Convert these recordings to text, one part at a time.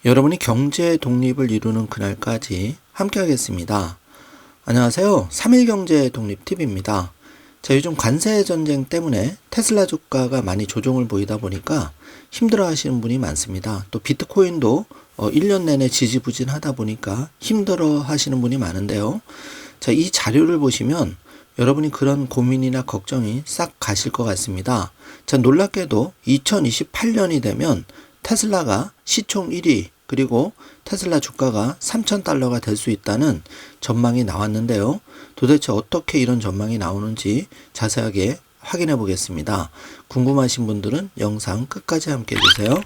여러분이 경제 독립을 이루는 그날까지 함께 하겠습니다. 안녕하세요. 3일 경제 독립 팁입니다. 자, 요즘 관세 전쟁 때문에 테슬라 주가가 많이 조정을 보이다 보니까 힘들어 하시는 분이 많습니다. 또 비트코인도 1년 내내 지지부진하다 보니까 힘들어 하시는 분이 많은데요. 자, 이 자료를 보시면 여러분이 그런 고민이나 걱정이 싹 가실 것 같습니다. 자, 놀랍게도 2028년이 되면 테슬라가 시총 1위 그리고 테슬라 주가가 3,000달러가 될 수 있다는 전망이 나왔는데요. 도대체 어떻게 이런 전망이 나오는지 자세하게 확인해 보겠습니다. 궁금하신 분들은 영상 끝까지 함께 해주세요.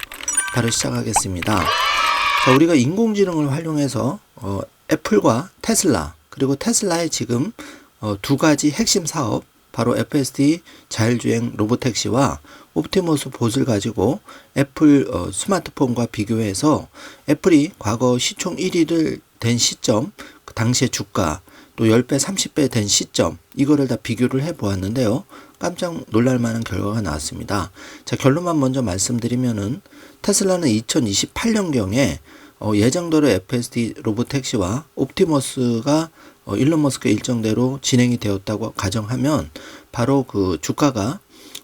바로 시작하겠습니다. 자, 우리가 인공지능을 활용해서 애플과 테슬라 그리고 테슬라의 지금 두 가지 핵심 사업 바로 FSD 자율주행 로보택시와 옵티머스 봇을 가지고 애플 스마트폰과 비교해서 애플이 과거 시총 1위를 된 시점, 그 당시의 주가, 또 10배, 30배 된 시점, 이거를 다 비교를 해 보았는데요. 깜짝 놀랄 만한 결과가 나왔습니다. 자, 결론만 먼저 말씀드리면은 테슬라는 2028년경에 예정대로 FSD 로보택시와 옵티머스가 일론 머스크 일정대로 진행이 되었다고 가정하면 바로 그 주가가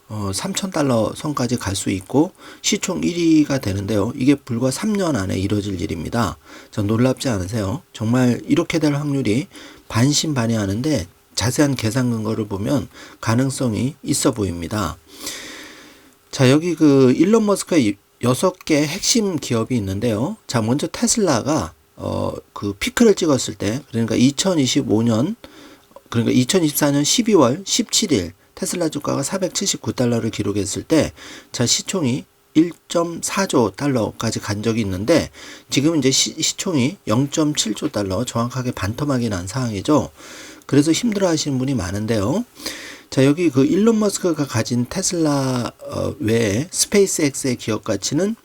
3,000달러 선까지 갈 수 있고 시총 1위가 되는데요. 이게 불과 3년 안에 이뤄질 일입니다. 전 놀랍지 않으세요? 정말 이렇게 될 확률이 반신반의하는데 자세한 계산 근거를 보면 가능성이 있어 보입니다. 자, 여기 그 일론 머스크의 6개 핵심 기업이 있는데요. 자, 먼저 테슬라가 그 피크를 찍었을 때, 그러니까 2024년 12월 17일 테슬라 주가가 479달러를 기록했을 때, 자, 시총이 1.4조 달러까지 간 적이 있는데, 지금 이제 시총이 0.7조 달러, 정확하게 반토막이 난 상황이죠. 그래서 힘들어 하시는 분이 많은데요. 자, 여기 그 일론 머스크가 가진 테슬라 외에 스페이스X의 기업 가치는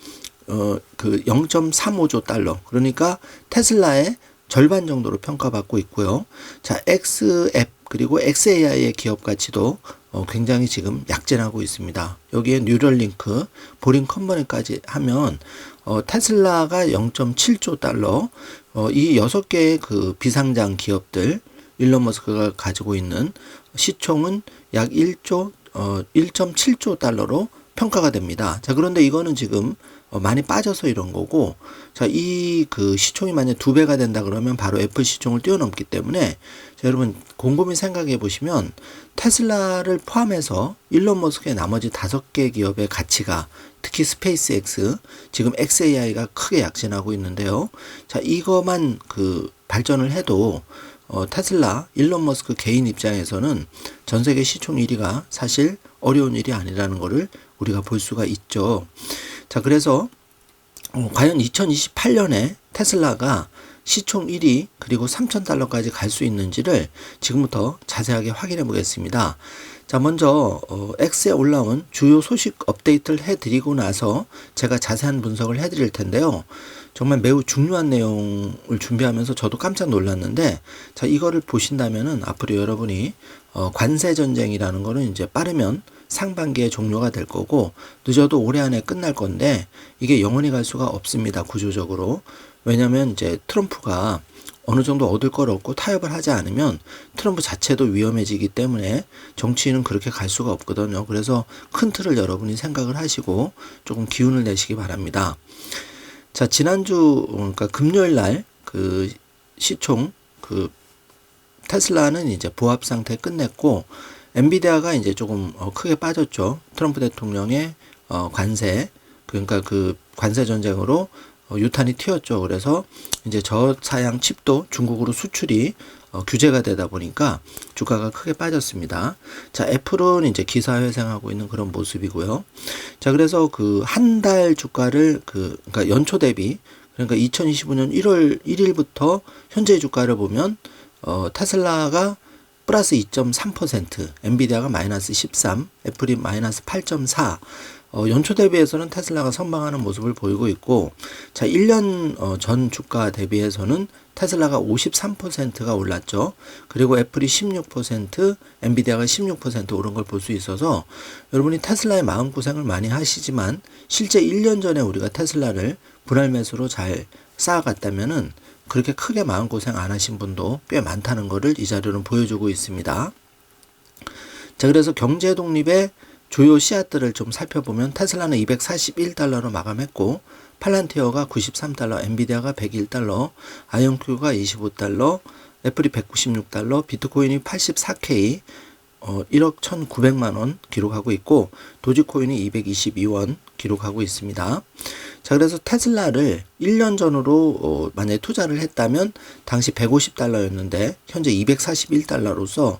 그 0.35조 달러, 그러니까 테슬라의 절반 정도로 평가받고 있고요. 자, X앱 그리고 XAI의 기업 가치도 굉장히 지금 약진하고 있습니다. 여기에 뉴럴링크, 보링 컴퍼니까지 하면 테슬라가 0.7조 달러, 이 6개의 그 비상장 기업들 일론 머스크가 가지고 있는 시총은 약 1.7조 달러로 평가가 됩니다. 자, 그런데 이거는 지금 많이 빠져서 이런 거고, 자, 이 그 시총이 만약 2배가 된다 그러면 바로 애플 시총을 뛰어넘기 때문에, 자, 여러분 곰곰이 생각해 보시면 테슬라를 포함해서 일론 머스크의 나머지 5개 기업의 가치가, 특히 스페이스X, 지금 XAI가 크게 약진하고 있는데요. 자, 이거만 그 발전을 해도 테슬라, 일론 머스크 개인 입장에서는 전 세계 시총 1위가 사실 어려운 일이 아니라는 것을 우리가 볼 수가 있죠. 자, 그래서 과연 2028년에 테슬라가 시총 1위 그리고 3,000달러까지 갈 수 있는지를 지금부터 자세하게 확인해 보겠습니다. 자, 먼저 X에 올라온 주요 소식 업데이트를 해드리고 나서 제가 자세한 분석을 해드릴 텐데요. 정말 매우 중요한 내용을 준비하면서 저도 깜짝 놀랐는데, 자, 이거를 보신다면은 앞으로 여러분이 관세 전쟁이라는 거는 이제 빠르면 상반기에 종료가 될 거고 늦어도 올해 안에 끝날 건데 이게 영원히 갈 수가 없습니다. 구조적으로. 왜냐하면 이제 트럼프가 어느 정도 얻을 걸 얻고 타협을 하지 않으면 트럼프 자체도 위험해지기 때문에 정치인은 그렇게 갈 수가 없거든요. 그래서 큰 틀을 여러분이 생각을 하시고 조금 기운을 내시기 바랍니다. 자, 지난주 그러니까 금요일 날 그 시총 그 테슬라는 이제 보합 상태 끝냈고 엔비디아가 이제 조금 크게 빠졌죠. 트럼프 대통령의 관세, 그러니까 그 관세 전쟁으로 유탄이 튀었죠. 그래서 이제 저사양 칩도 중국으로 수출이 규제가 되다 보니까 주가가 크게 빠졌습니다. 자, 애플은 이제 기사회생하고 있는 그런 모습이고요. 자, 그래서 그 한 달 주가를 그러니까 연초 대비, 그러니까 2025년 1월 1일부터 현재 주가를 보면 테슬라가 플러스 2.3%, 엔비디아가 마이너스 13, 애플이 마이너스 8.4, 연초 대비해서는 테슬라가 선방하는 모습을 보이고 있고, 자, 1년 전 주가 대비해서는 테슬라가 53%가 올랐죠. 그리고 애플이 16%, 엔비디아가 16% 오른 걸 볼 수 있어서 여러분이 테슬라의 마음고생을 많이 하시지만 실제 1년 전에 우리가 테슬라를 분할 매수로 잘 쌓아갔다면은 그렇게 크게 마음고생 안 하신 분도 꽤 많다는 것을 이 자료는 보여주고 있습니다. 자, 그래서 경제 독립의 주요 씨앗들을 좀 살펴보면 테슬라는 241달러로 마감했고, 팔란티어가 93달러, 엔비디아가 101달러, 아이온큐가 25달러, 애플이 196달러, 비트코인이 84K, 1억 1,900만원 기록하고 있고, 도지코인이 222원 기록하고 있습니다. 자, 그래서 테슬라를 1년 전으로 만약에 투자를 했다면 당시 150달러였는데 현재 241달러로서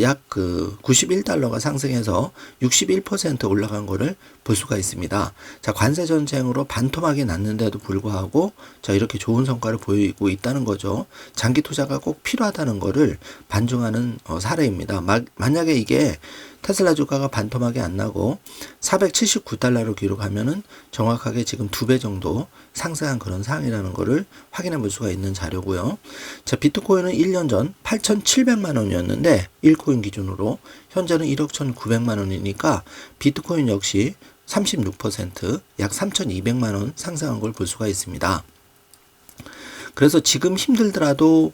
약 91달러가 상승해서 61% 올라간 거를 볼 수가 있습니다. 자, 관세 전쟁으로 반토막이 났는데도 불구하고 자, 이렇게 좋은 성과를 보이고 있다는 거죠. 장기 투자가 꼭 필요하다는 거를 반증하는 사례입니다. 만약에 이게 테슬라 주가가 반토막이 안 나고 479달러로 기록하면은 정확하게 지금 2배 정도 상승한 그런 상황이라는 것을 확인해 볼 수가 있는 자료고요. 자, 비트코인은 1년 전 8,700만 원이었는데 1코인 기준으로 현재는 1억 1,900만 원이니까 비트코인 역시 36% 약 3,200만 원 상승한 걸 볼 수가 있습니다. 그래서 지금 힘들더라도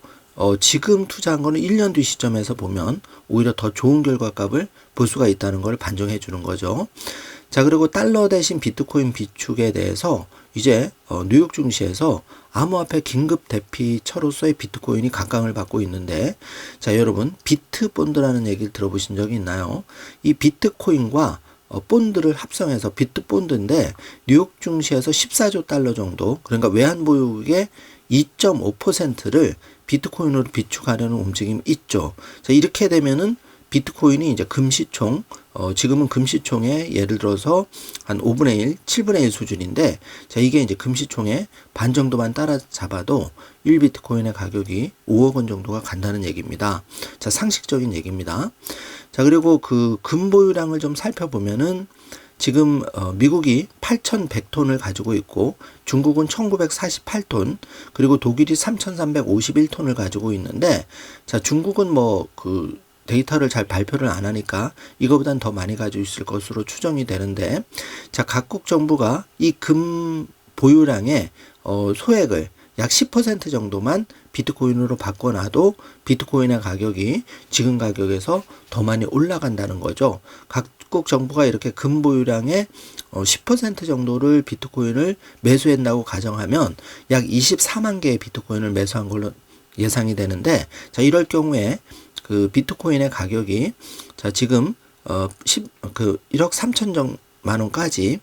지금 투자한 거는 1년 뒤 시점에서 보면 오히려 더 좋은 결과값을 볼 수가 있다는 걸 반증해 주는 거죠. 자, 그리고 달러 대신 비트코인 비축에 대해서 이제 뉴욕 증시에서 암호화폐 긴급 대피처로서의 비트코인이 각광을 받고 있는데, 자, 여러분 비트본드라는 얘기를 들어보신 적이 있나요? 이 비트코인과 본드를 합성해서 비트본드인데 뉴욕 증시에서 14조 달러 정도, 그러니까 외환 보유국의 2.5%를 비트코인으로 비축하려는 움직임이 있죠. 자, 이렇게 되면은 비트코인이 이제 금시총, 지금은 금시총의 예를 들어서 한 5분의 1, 7분의 1 수준인데, 자, 이게 이제 금시총의 반 정도만 따라잡아도 1비트코인의 가격이 5억 원 정도가 간다는 얘기입니다. 자, 상식적인 얘기입니다. 자, 그리고 그 금보유량을 좀 살펴보면은 지금 미국이 8,100톤을 가지고 있고 중국은 1,948톤, 그리고 독일이 3,351톤을 가지고 있는데, 자, 중국은 뭐 그 데이터를 잘 발표를 안 하니까 이거보단 더 많이 가지고 있을 것으로 추정이 되는데, 자, 각국 정부가 이 금 보유량의 소액을 약 10% 정도만 비트코인으로 바꿔놔도 비트코인의 가격이 지금 가격에서 더 많이 올라간다는 거죠. 각국 정부가 이렇게 금 보유량의 10% 정도를 비트코인을 매수한다고 가정하면 약 24만 개의 비트코인을 매수한 걸로 예상이 되는데, 자, 이럴 경우에 그 비트코인의 가격이 자, 지금 1억 3천만 원까지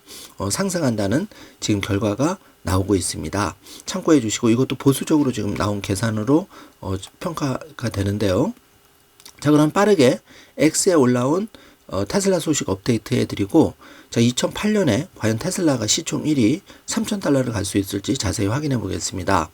상승한다는 지금 결과가 나오고 있습니다. 참고해 주시고, 이것도 보수적으로 지금 나온 계산으로 평가가 되는데요. 자, 그럼 빠르게 X에 올라온 테슬라 소식 업데이트 해드리고, 자, 2008년에 과연 테슬라가 시총 1위 3,000달러를 갈 수 있을지 자세히 확인해 보겠습니다.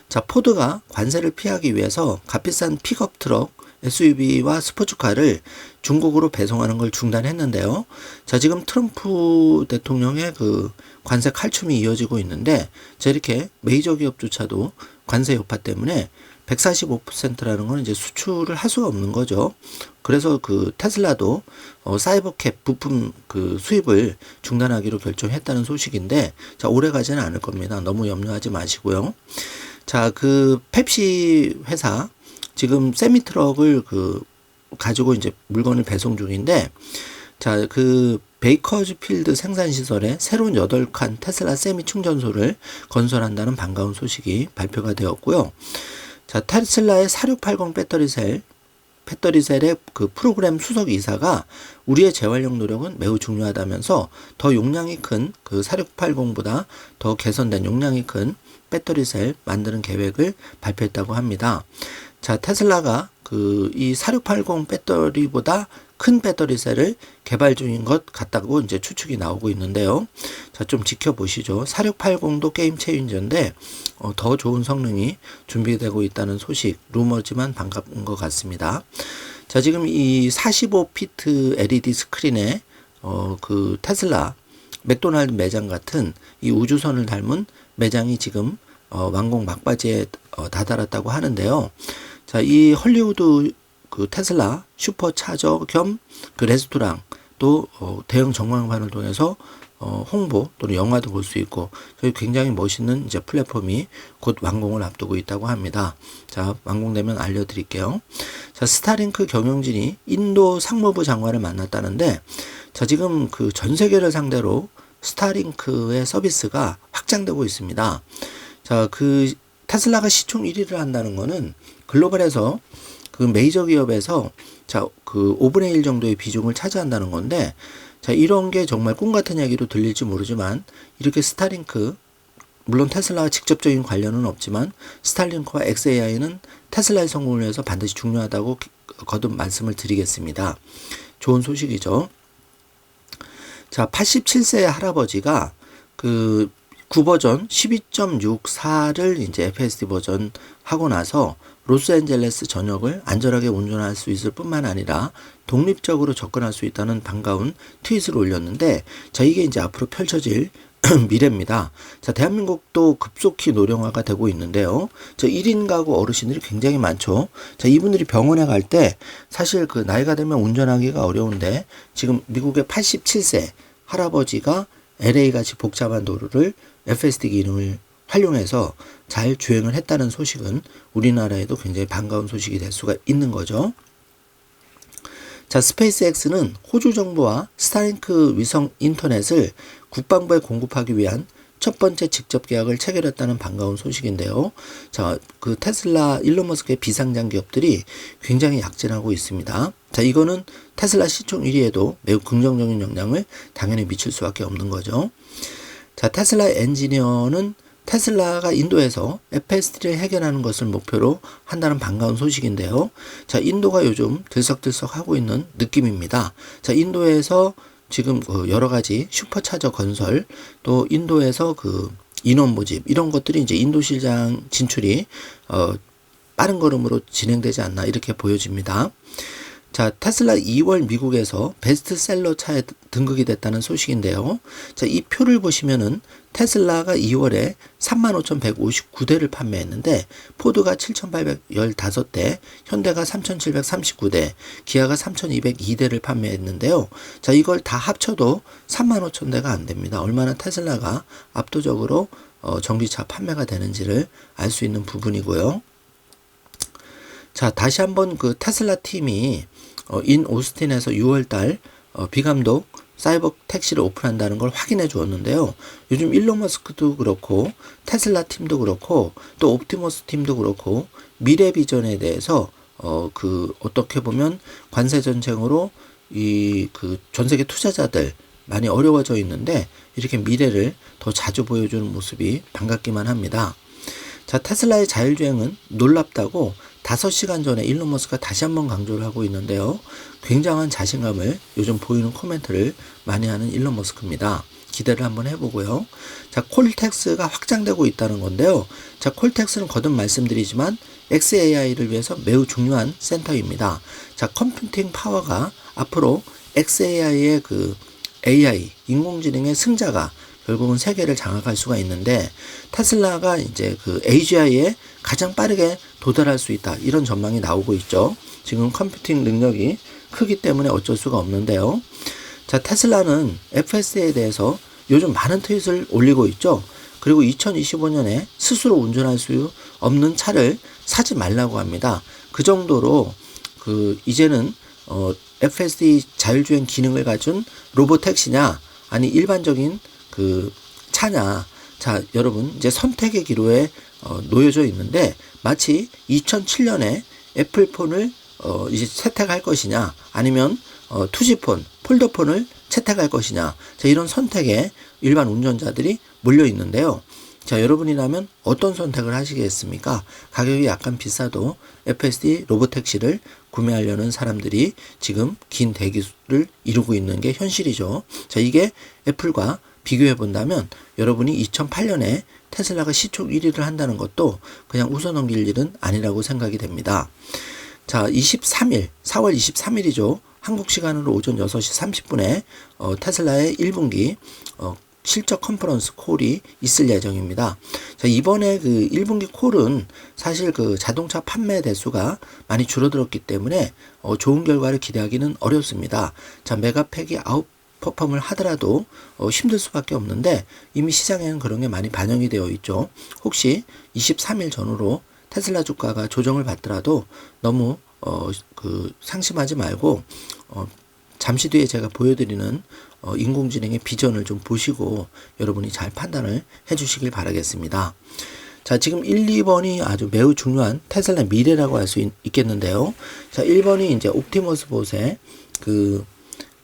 자, 포드가 관세를 피하기 위해서 값비싼 픽업 트럭, SUV와 스포츠카를 중국으로 배송하는 걸 중단했는데요. 자, 지금 트럼프 대통령의 그 관세 칼춤이 이어지고 있는데, 자, 이렇게 메이저 기업조차도 관세 여파 때문에 145%라는 건 이제 수출을 할 수가 없는 거죠. 그래서 그 테슬라도 사이버캡 부품 그 수입을 중단하기로 결정했다는 소식인데, 자, 오래 가지는 않을 겁니다. 너무 염려하지 마시고요. 자, 그 펩시 회사 지금 세미트럭을 가지고 이제 물건을 배송 중인데, 자, 그 베이커즈필드 생산시설에 새로운 8칸 테슬라 세미 충전소를 건설한다는 반가운 소식이 발표가 되었고요. 자, 테슬라의 4680 배터리셀의 그 프로그램 수석 이사가 우리의 재활용 노력은 매우 중요하다면서 더 용량이 큰 그 4680보다 더 개선된 용량이 큰 배터리셀 만드는 계획을 발표했다고 합니다. 자, 테슬라가 이 4680 배터리보다 큰 배터리셀을 개발 중인 것 같다고 이제 추측이 나오고 있는데요. 자, 좀 지켜보시죠. 4680도 게임 체인저인데 더 좋은 성능이 준비되고 있다는 소식, 루머지만 반가운 것 같습니다. 자, 지금 이 45피트 LED 스크린에 그 테슬라 맥도날드 매장 같은 이 우주선을 닮은 매장이 지금 완공 막바지에 다다랐다고 하는데요. 자, 이 헐리우드 그 테슬라 슈퍼차저 겸 그 레스토랑 또 대형 전광판을 통해서 홍보 또는 영화도 볼 수 있고 저희 굉장히 멋있는 이제 플랫폼이 곧 완공을 앞두고 있다고 합니다. 자, 완공되면 알려드릴게요. 자, 스타링크 경영진이 인도 상무부 장관을 만났다는데 자, 지금 그 전 세계를 상대로 스타링크의 서비스가 확장되고 있습니다. 자, 그 테슬라가 시총 1위를 한다는 거는 글로벌에서 그 메이저 기업에서 자, 그 5분의 1 정도의 비중을 차지한다는 건데 자, 이런 게 정말 꿈 같은 얘기로 들릴지 모르지만 이렇게 스타링크 물론 테슬라와 직접적인 관련은 없지만 스타링크와 xAI는 테슬라의 성공을 위해서 반드시 중요하다고 거듭 말씀을 드리겠습니다. 좋은 소식이죠. 자, 87세의 할아버지가 그 9버전 12.64를 이제 FSD 버전 하고 나서 로스앤젤레스 전역을 안전하게 운전할 수 있을 뿐만 아니라 독립적으로 접근할 수 있다는 반가운 트윗을 올렸는데 자, 이게 이제 앞으로 펼쳐질 미래입니다. 자, 대한민국도 급속히 노령화가 되고 있는데요. 저 1인 가구 어르신들이 굉장히 많죠. 자, 이분들이 병원에 갈 때 사실 그 나이가 되면 운전하기가 어려운데 지금 미국의 87세 할아버지가 LA 같이 복잡한 도로를 FSD 기능을 활용해서 잘 주행을 했다는 소식은 우리나라에도 굉장히 반가운 소식이 될 수가 있는 거죠. 자, 스페이스X는 호주 정부와 스타링크 위성 인터넷을 국방부에 공급하기 위한 첫 번째 직접 계약을 체결했다는 반가운 소식인데요. 자, 그 테슬라 일론 머스크의 비상장 기업들이 굉장히 약진하고 있습니다. 자, 이거는 테슬라 시총 1위에도 매우 긍정적인 영향을 당연히 미칠 수밖에 없는 거죠. 자, 테슬라 엔지니어는 테슬라가 인도에서 FSD를 해결하는 것을 목표로 한다는 반가운 소식인데요. 자, 인도가 요즘 들썩들썩 하고 있는 느낌입니다. 자, 인도에서 지금 여러 가지 슈퍼차저 건설 또 인도에서 그 인원 모집 이런 것들이 이제 인도 시장 진출이 빠른 걸음으로 진행되지 않나 이렇게 보여집니다. 자, 테슬라 2월 미국에서 베스트셀러 차에 등극이 됐다는 소식인데요. 자, 이 표를 보시면은 테슬라가 2월에 35,159대를 판매했는데 포드가 7,815대, 현대가 3,739대, 기아가 3,202대를 판매했는데요. 자, 이걸 다 합쳐도 35,000대가 안 됩니다. 얼마나 테슬라가 압도적으로 전기차 판매가 되는지를 알 수 있는 부분이고요. 자, 다시 한번 그 테슬라 팀이 인 오스틴에서 6월달 비감독 사이버 택시를 오픈한다는 걸 확인해 주었는데요. 요즘 일론 머스크도 그렇고 테슬라 팀도 그렇고 또 옵티머스 팀도 그렇고 미래 비전에 대해서 그 어떻게 보면 관세 전쟁으로 이 그 전 세계 투자자들 많이 어려워져 있는데 이렇게 미래를 더 자주 보여주는 모습이 반갑기만 합니다. 자, 테슬라의 자율주행은 놀랍다고 5시간 전에 일론 머스크가 다시 한번 강조를 하고 있는데요. 굉장한 자신감을 요즘 보이는 코멘트를 많이 하는 일론 머스크입니다. 기대를 한번 해보고요. 자, 콜텍스가 확장되고 있다는 건데요. 자, 콜텍스는 거듭 말씀드리지만 xAI를 위해서 매우 중요한 센터입니다. 자, 컴퓨팅 파워가 앞으로 xAI의 그 AI, 인공지능의 승자가 결국은 세계를 장악할 수가 있는데 테슬라가 이제 그 AGI에 가장 빠르게 도달할 수 있다. 이런 전망이 나오고 있죠. 지금 컴퓨팅 능력이 크기 때문에 어쩔 수가 없는데요. 자, 테슬라는 FSD에 대해서 요즘 많은 트윗을 올리고 있죠. 그리고 2025년에 스스로 운전할 수 없는 차를 사지 말라고 합니다. 그 정도로 그 이제는 FSD 자율주행 기능을 가진 로봇 택시냐 아니 일반적인 그 차냐. 자, 여러분 이제 선택의 기로에 놓여져 있는데 마치 2007년에 애플폰을 이제 채택할 것이냐 아니면 투지폰, 폴더폰을 채택할 것이냐. 자, 이런 선택에 일반 운전자들이 몰려 있는데요. 자, 여러분이라면 어떤 선택을 하시겠습니까? 가격이 약간 비싸도 FSD 로봇택시를 구매하려는 사람들이 지금 긴 대기를 이루고 있는 게 현실이죠. 자, 이게 애플과 비교해 본다면 여러분이 2008년에 테슬라가 시총 1위를 한다는 것도 그냥 웃어넘길 일은 아니라고 생각이 됩니다. 자, 4월 23일이죠. 한국 시간으로 오전 6시 30분에 테슬라의 1분기 실적 컨퍼런스 콜이 있을 예정입니다. 자, 이번에 그 1분기 콜은 사실 그 자동차 판매 대수가 많이 줄어들었기 때문에 좋은 결과를 기대하기는 어렵습니다. 자, 메가팩이 아웃퍼폼을 하더라도 힘들 수밖에 없는데 이미 시장에는 그런 게 많이 반영이 되어 있죠. 혹시 23일 전후로 테슬라 주가가 조정을 받더라도 너무 상심하지 말고 잠시 뒤에 제가 보여드리는 인공지능의 비전을 좀 보시고 여러분이 잘 판단을 해주시길 바라겠습니다. 자, 지금 1, 2번이 아주 매우 중요한 테슬라 미래라고 할 수 있겠는데요. 자, 1번이 이제 옵티머스 봇의 그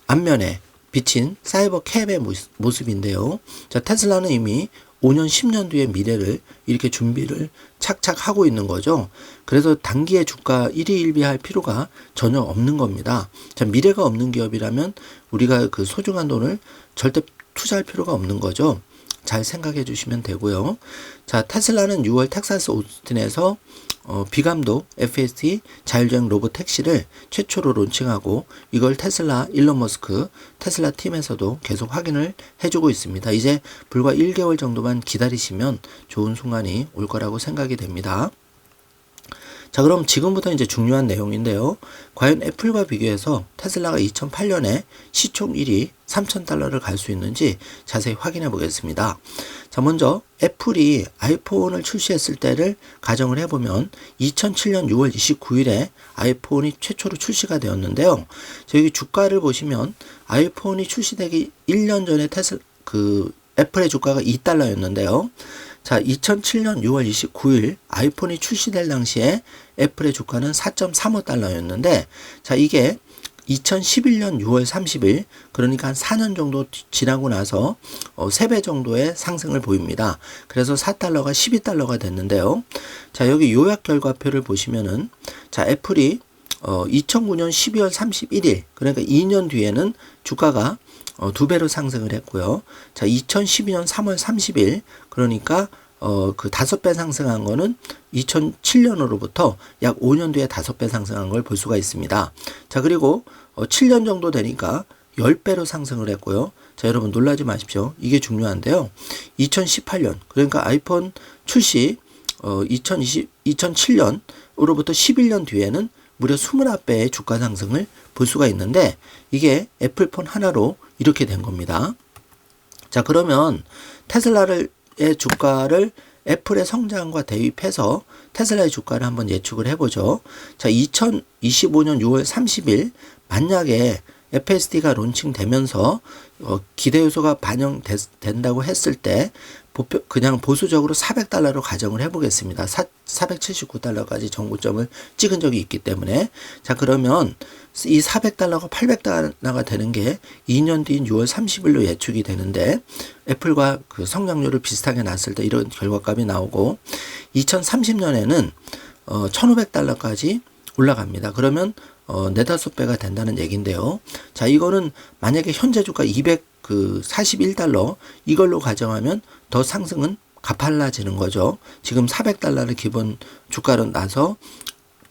앞면에 비친 사이버 캡의 모습인데요. 자, 테슬라는 이미 5년, 10년 뒤의 미래를 이렇게 준비를 착착 하고 있는 거죠. 그래서 단기에 주가 1위1비할 필요가 전혀 없는 겁니다. 자, 미래가 없는 기업이라면 우리가 그 소중한 돈을 절대 투자할 필요가 없는 거죠. 잘 생각해 주시면 되고요. 자, 테슬라는 6월 텍사스 오스틴에서 비감독 FSD 자율주행 로봇 택시를 최초로 론칭하고 이걸 테슬라 일론 머스크 테슬라 팀에서도 계속 확인을 해주고 있습니다. 이제 불과 1개월 정도만 기다리시면 좋은 순간이 올 거라고 생각이 됩니다. 자, 그럼 지금부터 이제 중요한 내용인데요. 과연 애플과 비교해서 테슬라가 2008년에 시총 1위 3,000달러를 갈 수 있는지 자세히 확인해 보겠습니다. 자, 먼저 애플이 아이폰을 출시했을 때를 가정을 해보면 2007년 6월 29일에 아이폰이 최초로 출시가 되었는데요. 자, 여기 주가를 보시면 아이폰이 출시되기 1년 전에 애플의 주가가 2달러였는데요. 자, 2007년 6월 29일 아이폰이 출시될 당시에 애플의 주가는 4.35달러였는데, 자, 이게 2011년 6월 30일, 그러니까 한 4년 정도 지나고 나서 3배 정도의 상승을 보입니다. 그래서 4달러가 12달러가 됐는데요. 자, 여기 요약 결과표를 보시면은, 자, 애플이 2009년 12월 31일, 그러니까 2년 뒤에는 주가가 2배로 상승을 했고요. 자, 2012년 3월 30일, 그러니까 그 5배 상승한 거는 2007년으로부터 약 5년 뒤에 5배 상승한 걸 볼 수가 있습니다. 자, 그리고 7년 정도 되니까 10배로 상승을 했고요. 자, 여러분 놀라지 마십시오. 이게 중요한데요. 2018년, 그러니까 아이폰 출시 2007년으로부터 11년 뒤에는 무려 29배의 주가 상승을 볼 수가 있는데 이게 애플폰 하나로 이렇게 된 겁니다. 자, 그러면 테슬라의 주가를 애플의 성장과 대입해서 테슬라의 주가를 한번 예측을 해보죠. 자, 2025년 6월 30일 만약에 FSD가 론칭되면서 기대 요소가 반영된다고 했을 때 그냥 보수적으로 400달러로 가정을 해보겠습니다. 479달러까지 정고점을 찍은 적이 있기 때문에. 자, 그러면 이 400달러가 800달러가 되는 게 2년 뒤인 6월 30일로 예측이 되는데 애플과 그 성장률을 비슷하게 놨을 때 이런 결과값이 나오고 2030년에는 1500달러까지 올라갑니다. 그러면 4-5배가 된다는 얘기인데요. 자, 이거는 만약에 현재 주가 241달러 이걸로 가정하면 더 상승은 가팔라지는 거죠. 지금 400달러를 기본 주가로 나서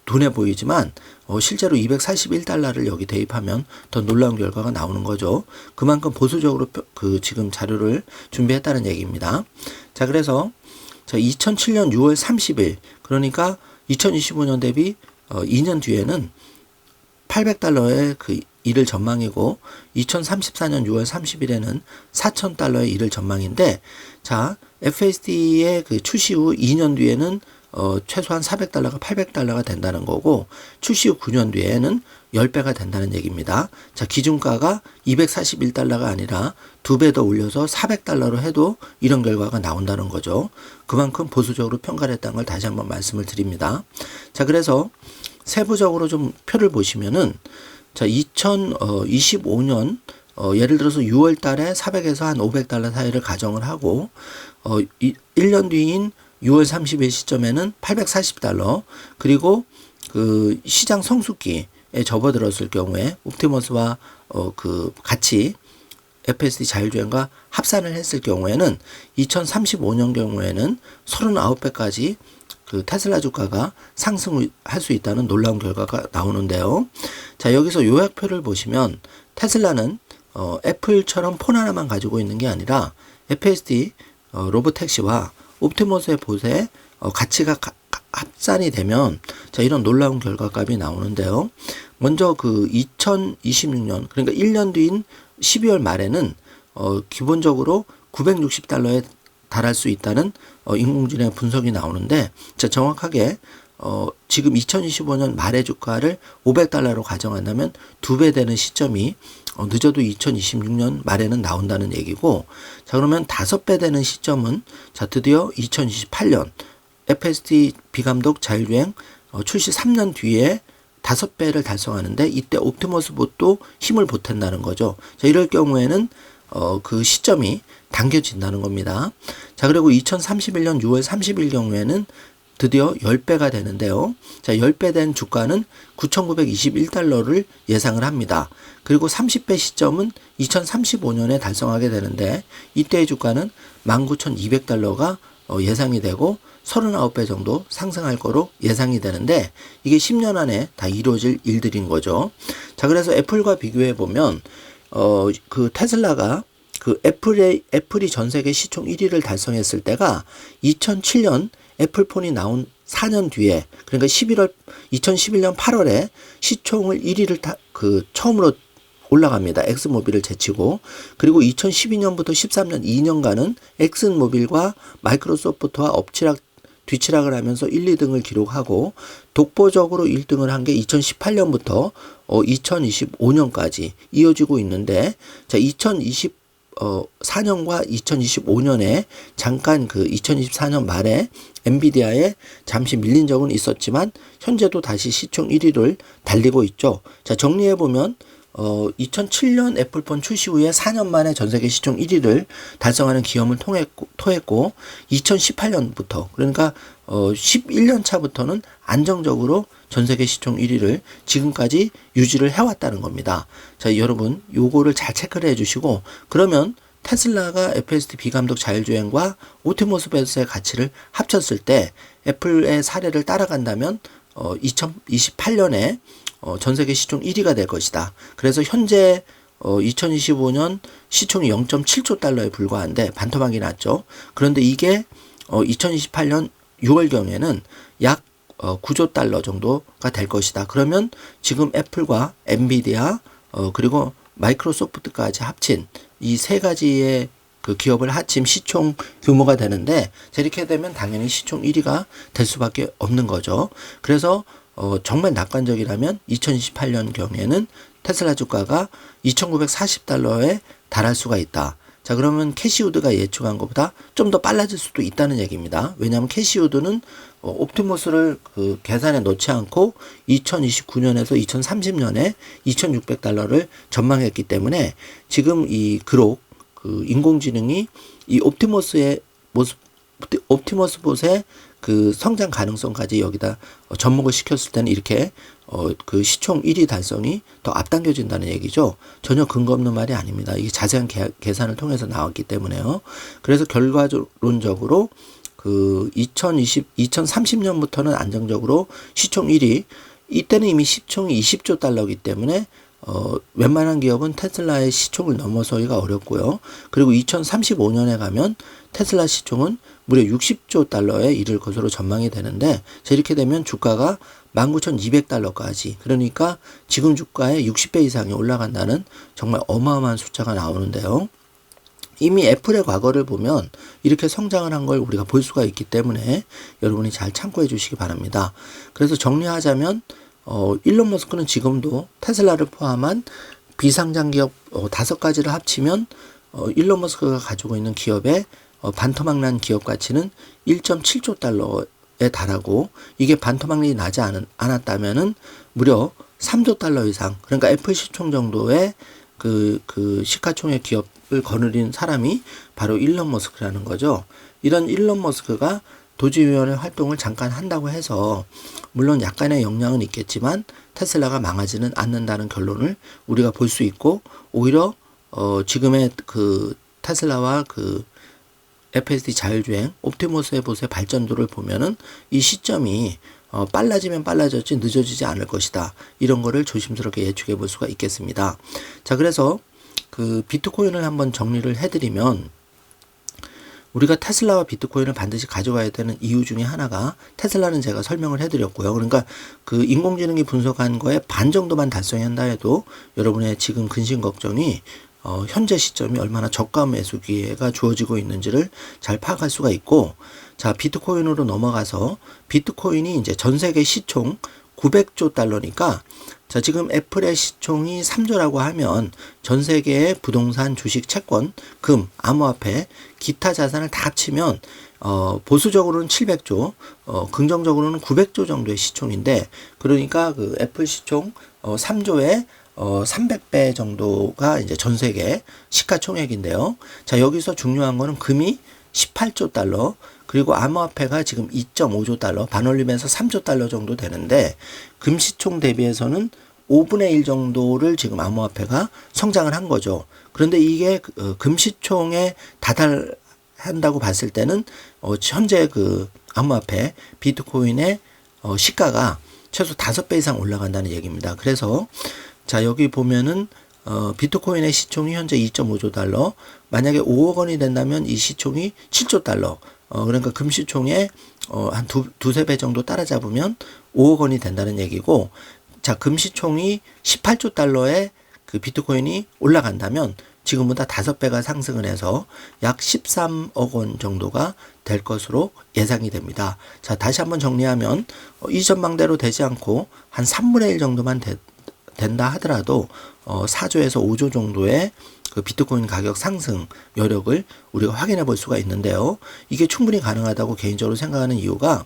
돈에 보이지만 실제로 241달러를 여기 대입하면 더 놀라운 결과가 나오는 거죠. 그만큼 보수적으로 지금 자료를 준비했다는 얘기입니다. 자, 그래서 2007년 6월 30일 그러니까 2025년 대비 2년 뒤에는 800달러의 그 일을 전망이고 2034년 6월 30일에는 4,000달러의 일을 전망인데 자, FSD의 그 출시 후 2년 뒤에는 최소한 400달러가 800달러가 된다는 거고 출시 후 9년 뒤에는 10배가 된다는 얘기입니다. 자, 기준가가 241달러가 아니라 2배 더 올려서 400달러로 해도 이런 결과가 나온다는 거죠. 그만큼 보수적으로 평가를 했다는 걸 다시 한번 말씀을 드립니다. 자, 그래서 세부적으로 좀 표를 보시면은 자, 2025년 예를 들어서 6월 달에 400에서 한 500달러 사이를 가정을 하고 1년 뒤인 6월 30일 시점에는 840달러 그리고 그 시장 성숙기에 접어들었을 경우에 옵티머스와 같이 FSD 자율주행과 합산을 했을 경우에는 2035년 경우에는 39배까지 그 테슬라 주가가 상승할 수 있다는 놀라운 결과가 나오는데요. 자, 여기서 요약표를 보시면 테슬라는 애플처럼 폰 하나만 가지고 있는 게 아니라 FSD 로보택시와 옵티머스의 봇의 가치가 합산이 되면 자, 이런 놀라운 결과값이 나오는데요. 먼저 그 2026년 그러니까 1년 뒤인 12월 말에는 기본적으로 960달러에 달할 수 있다는 인공지능 분석이 나오는데 자, 정확하게 지금 2025년 말의 주가를 500달러로 가정한다면 2배 되는 시점이 늦어도 2026년 말에는 나온다는 얘기고 자, 그러면 5배 되는 시점은 자, 드디어 2028년 FSD 비감독 자율주행 출시 3년 뒤에 5배를 달성하는데 이때 옵티머스 봇도 힘을 보탠다는 거죠. 자, 이럴 경우에는 그 시점이 당겨진다는 겁니다. 자, 그리고 2031년 6월 30일 경우에는 드디어 10배가 되는데요. 자, 10배 된 주가는 9,921달러를 예상을 합니다. 그리고 30배 시점은 2035년에 달성하게 되는데 이때의 주가는 19,200달러가 예상이 되고 39배 정도 상승할 거로 예상이 되는데 이게 10년 안에 다 이루어질 일들인 거죠. 자, 그래서 애플과 비교해 보면 그 테슬라가 그 애플이 전 세계 시총 1위를 달성했을 때가 2007년 애플폰이 나온 4년 뒤에 그러니까 2011년 8월에 시총을 1위를 처음으로 올라갑니다. 엑스모빌을 제치고 그리고 2012년부터 13년 2년간은 엑슨모빌과 마이크로소프트와 뒤치락을 하면서 1, 2등을 기록하고 독보적으로 1등을 한 게 2018년부터 2025년까지 이어지고 있는데 자, 2024년과 2025년에 잠깐 그 2024년 말에 엔비디아에 잠시 밀린 적은 있었지만 현재도 다시 시총 1위를 달리고 있죠. 자, 정리해 보면 2007년 애플폰 출시 후에 4년 만에 전 세계 시총 1위를 달성하는 기염을 토했고 2018년부터 그러니까 11년 차부터는 안정적으로 전 세계 시총 1위를 지금까지 유지를 해왔다는 겁니다. 자, 여러분 요거를 잘 체크를 해주시고 그러면 테슬라가 FSD 비감독 자율주행과 옵티머스 봇의 가치를 합쳤을 때 애플의 사례를 따라간다면 2028년에 전 세계 시총 1위가 될 것이다. 그래서 현재 2025년 시총이 0.7조 달러에 불과한데 반토막이 났죠. 그런데 이게 2028년 6월경에는 약 9조 달러 정도가 될 것이다. 그러면 지금 애플과 엔비디아 그리고 마이크로소프트까지 합친 이 세 가지의 그 기업을 합친 시총 규모가 되는데 이렇게 되면 당연히 시총 1위가 될 수밖에 없는 거죠. 그래서 정말 낙관적이라면 2028년 경에는 테슬라 주가가 2,940달러에 달할 수가 있다. 자, 그러면 캐시우드가 예측한 것보다 좀 더 빨라질 수도 있다는 얘기입니다. 왜냐하면 캐시우드는 옵티머스를 그 계산에 넣지 않고 2029년에서 2030년에 2,600달러를 전망했기 때문에 지금 이 그록 그 인공지능이 이 옵티머스 봇의 그 성장 가능성까지 여기다 접목을 시켰을 때는 이렇게 그 시총 1위 달성이 더 앞당겨진다는 얘기죠. 전혀 근거 없는 말이 아닙니다. 이게 자세한 계산을 통해서 나왔기 때문에요. 그래서 결과론적으로 그 2030년부터는 안정적으로 시총 1위, 이때는 이미 시총이 20조 달러이기 때문에 웬만한 기업은 테슬라의 시총을 넘어서기가 어렵고요. 그리고 2035년에 가면 테슬라 시총은 무려 60조 달러에 이를 것으로 전망이 되는데 이렇게 되면 주가가 19,200달러까지 그러니까 지금 주가의 60배 이상이 올라간다는 정말 어마어마한 숫자가 나오는데요. 이미 애플의 과거를 보면 이렇게 성장을 한 걸 우리가 볼 수가 있기 때문에 여러분이 잘 참고해 주시기 바랍니다. 그래서 정리하자면 일론 머스크는 지금도 테슬라를 포함한 비상장 기업 5가지를 합치면 일론 머스크가 가지고 있는 기업의 반토막 난 기업 가치는 1.7조 달러에 달하고 이게 반토막이 나지 않았다면은 무려 3조 달러 이상 그러니까 애플 시총 정도의 그 시가총액 기업을 거느린 사람이 바로 일론 머스크라는 거죠. 이런 일론 머스크가 도지위원회 활동을 잠깐 한다고 해서 물론 약간의 영향은 있겠지만 테슬라가 망하지는 않는다는 결론을 우리가 볼 수 있고 오히려 지금의 그 테슬라와 그 FSD 자율주행, 옵티머스의 보수의 발전도를 보면은 이 시점이 빨라지면 빨라졌지 늦어지지 않을 것이다. 이런 거를 조심스럽게 예측해 볼 수가 있겠습니다. 자, 그래서 그 비트코인을 한번 정리를 해드리면, 우리가 테슬라와 비트코인을 반드시 가져가야 되는 이유 중에 하나가, 테슬라는 제가 설명을 해드렸고요. 그러니까 그 인공지능이 분석한 거에 반 정도만 달성한다 해도 여러분의 지금 근심 걱정이 현재 시점이 얼마나 저가 매수 기회가 주어지고 있는지를 잘 파악할 수가 있고, 자, 비트코인으로 넘어가서, 비트코인이 이제 전 세계 시총 900조 달러니까, 자, 지금 애플의 시총이 3조라고 하면 전 세계의 부동산, 주식, 채권, 금, 암호화폐, 기타 자산을 다 합치면 보수적으로는 700조, 긍정적으로는 900조 정도의 시총인데, 그러니까 그 애플 시총 3조에 300배 정도가 이제 전 세계 시가총액인데요. 자, 여기서 중요한 거는 금이 18조 달러, 그리고 암호화폐가 지금 2.5조 달러, 반올림해서 3조 달러 정도 되는데, 금시총 대비해서는 5분의 1 정도를 지금 암호화폐가 성장을 한 거죠. 그런데 이게 금시총에 다달한다고 봤을 때는 현재 그 암호화폐 비트코인의 시가가 최소 5배 이상 올라간다는 얘기입니다. 그래서 자, 여기 보면은 비트코인의 시총이 현재 2.5조 달러, 만약에 5억 원이 된다면 이 시총이 7조 달러, 그러니까 금시총에 한 두세 배 정도 따라잡으면 5억 원이 된다는 얘기고, 자, 금시총이 18조 달러에 그 비트코인이 올라간다면 지금보다 5배가 상승을 해서 약 13억 원 정도가 될 것으로 예상이 됩니다. 자, 다시 한번 정리하면 이전망대로 되지 않고 한 3분의 1 정도만 된다 하더라도 4조에서 5조 정도의 그 비트코인 가격 상승 여력을 우리가 확인해 볼 수가 있는데요. 이게 충분히 가능하다고 개인적으로 생각하는 이유가,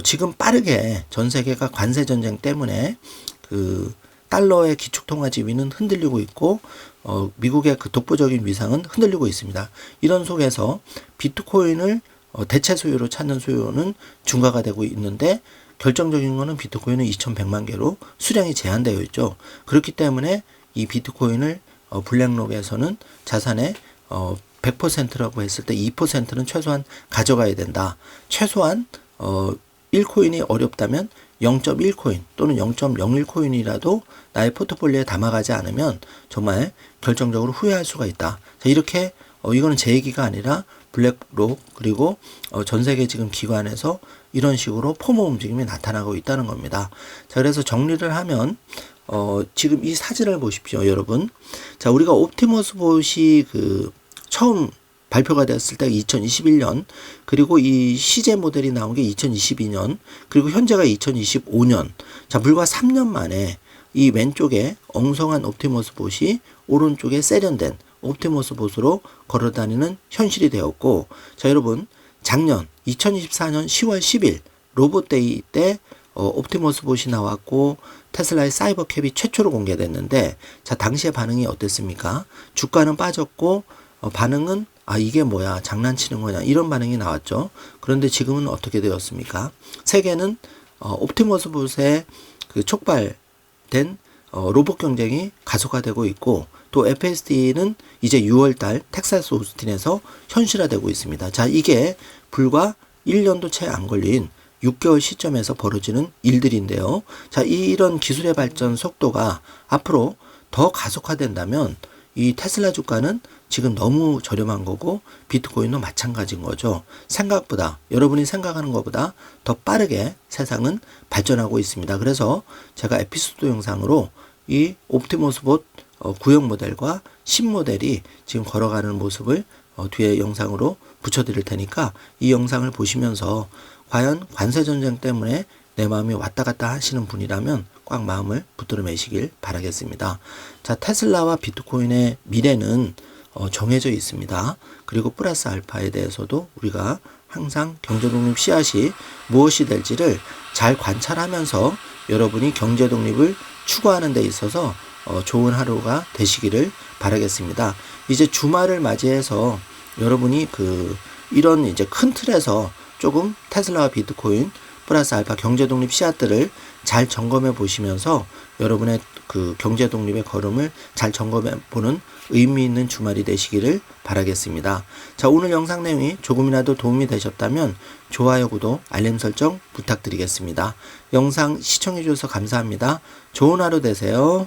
지금 빠르게 전 세계가 관세 전쟁 때문에 그 달러의 기축통화 지위는 흔들리고 있고, 미국의 그 독보적인 위상은 흔들리고 있습니다. 이런 속에서 비트코인을 대체 수요로 찾는 수요는 증가가 되고 있는데, 결정적인 거는 비트코인은 2100만 개로 수량이 제한되어 있죠. 그렇기 때문에 이 비트코인을 블랙록에서는 자산의 100%라고 했을 때 2%는 최소한 가져가야 된다. 최소한 1코인이 어렵다면 0.1코인 또는 0.01코인이라도 나의 포트폴리오에 담아가지 않으면 정말 결정적으로 후회할 수가 있다. 자, 이렇게 이거는 제 얘기가 아니라 블랙록 그리고 전 세계 지금 기관에서 이런 식으로 포모 움직임이 나타나고 있다는 겁니다. 자, 그래서 정리를 하면 지금 이 사진을 보십시오, 여러분. 자, 우리가 옵티머스 봇이 그 처음 발표가 됐을 때 2021년, 그리고 이 CJ 모델이 나온 게 2022년, 그리고 현재가 2025년. 자, 불과 3년 만에 이 왼쪽에 엉성한 옵티머스 봇이 오른쪽에 세련된 옵티머스 봇으로 걸어다니는 현실이 되었고, 자, 여러분, 작년 2024년 10월 10일 로봇데이 때 옵티머스 봇이 나왔고 테슬라의 사이버캡이 최초로 공개됐는데, 자, 당시의 반응이 어땠습니까? 주가는 빠졌고 반응은 이게 뭐야, 장난치는 거냐, 이런 반응이 나왔죠. 그런데 지금은 어떻게 되었습니까? 세계는 옵티머스 봇에 그 촉발된 로봇 경쟁이 가속화되고 있고, 또 FSD는 이제 6월달 텍사스 오스틴에서 현실화되고 있습니다. 자, 이게 불과 1년도 채 안 걸린 6개월 시점에서 벌어지는 일들인데요. 자, 이런 기술의 발전 속도가 앞으로 더 가속화된다면 이 테슬라 주가는 지금 너무 저렴한 거고 비트코인도 마찬가지인 거죠. 생각보다, 여러분이 생각하는 것보다 더 빠르게 세상은 발전하고 있습니다. 그래서 제가 에피소드 영상으로 이 옵티머스 봇 구형 모델과 신모델이 지금 걸어가는 모습을 뒤에 영상으로 붙여드릴 테니까 이 영상을 보시면서 과연 관세전쟁 때문에 내 마음이 왔다 갔다 하시는 분이라면 꽉 마음을 붙들어 매시길 바라겠습니다. 자, 테슬라와 비트코인의 미래는 정해져 있습니다. 그리고 플러스 알파에 대해서도 우리가 항상 경제독립 씨앗이 무엇이 될지를 잘 관찰하면서 여러분이 경제독립을 추구하는 데 있어서 좋은 하루가 되시기를 바라겠습니다. 이제 주말을 맞이해서 여러분이 이런 이제 큰 틀에서 조금 테슬라와 비트코인 플러스 알파 경제독립 씨앗들을 잘 점검해 보시면서 여러분의 그 경제독립의 걸음을 잘 점검해 보는 의미 있는 주말이 되시기를 바라겠습니다. 자, 오늘 영상 내용이 조금이라도 도움이 되셨다면 좋아요, 구독, 알림 설정 부탁드리겠습니다. 영상 시청해 주셔서 감사합니다. 좋은 하루 되세요.